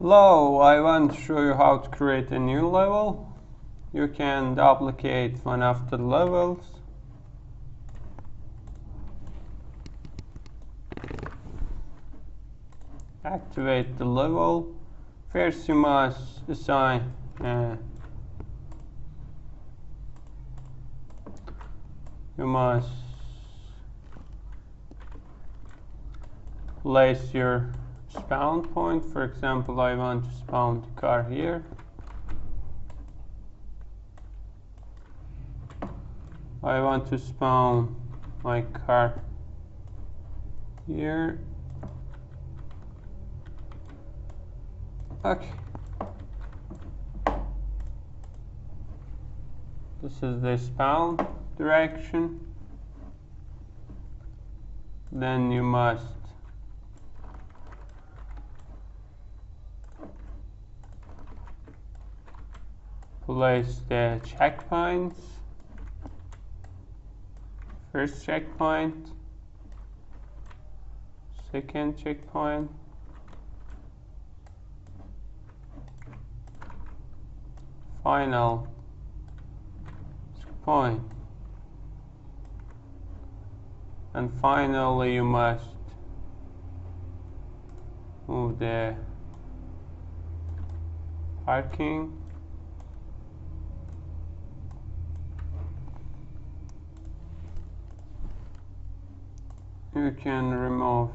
Hello, I want to show you how to create a new level. You can duplicate one of the levels. Activate the level. First you must assign you must place your spawn point. For example, I want to spawn the car here. I want to spawn my car here. Okay. This is the spawn direction. Then you must place the checkpoints. First checkpoint, second checkpoint, final checkpoint, and finally you must move the parking. You can remove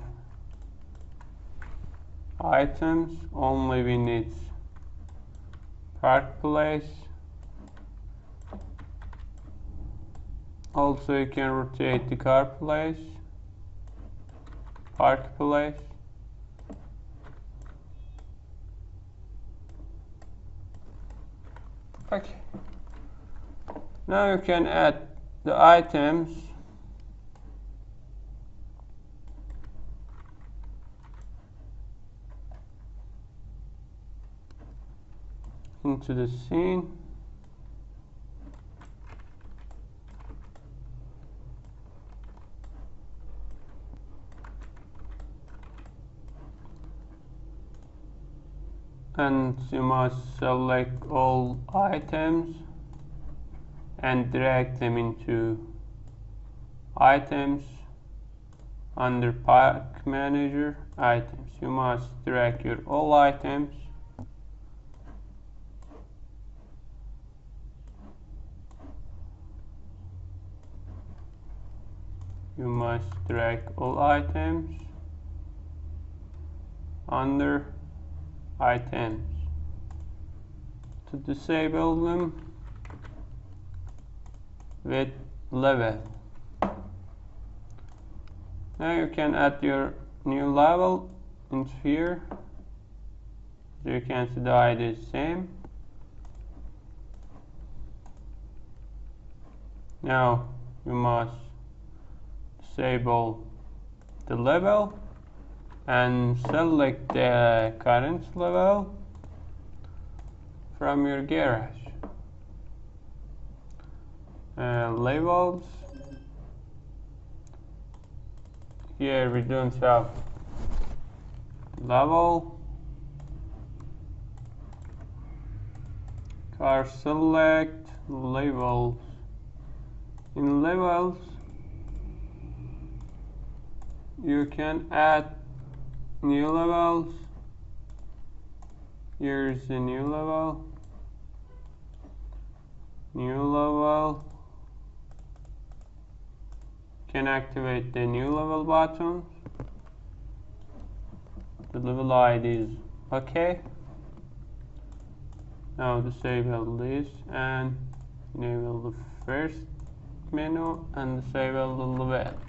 items only when it's park place. Also you can rotate the car place, park place. Okay. Now you can add the items into the scene. And you must select all items and drag them into items under Park Manager items. You must drag your all items under items. To disable them with level. Now you can add your new level into here. You can see the ID is same. Now you must disable the level and select the current level from your garage. Levels. Here we don't have level. Car select levels. In levels you can add new levels. Here's the new level. Can activate the new level button. The level ID is okay. Now disable this and enable the first menu and disable the levels.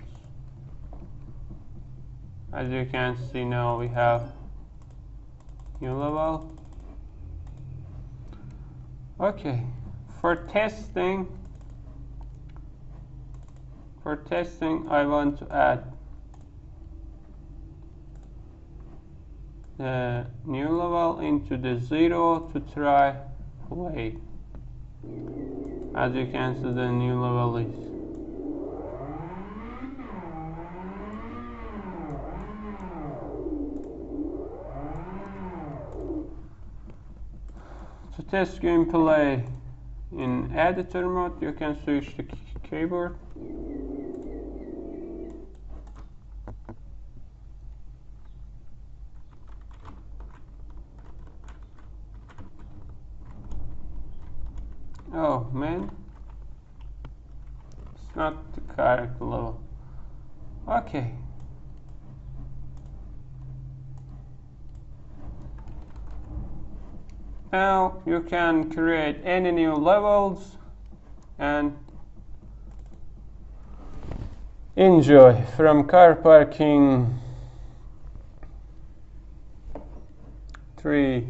As you can see, now we have new level. Okay, for testing I want to add the new level into the 0 to try play. As you can see, the new level is To test gameplay in editor mode, you can switch to keyboard. Oh man, it's not the correct level. Okay. Now you can create any new levels and enjoy from car parking 3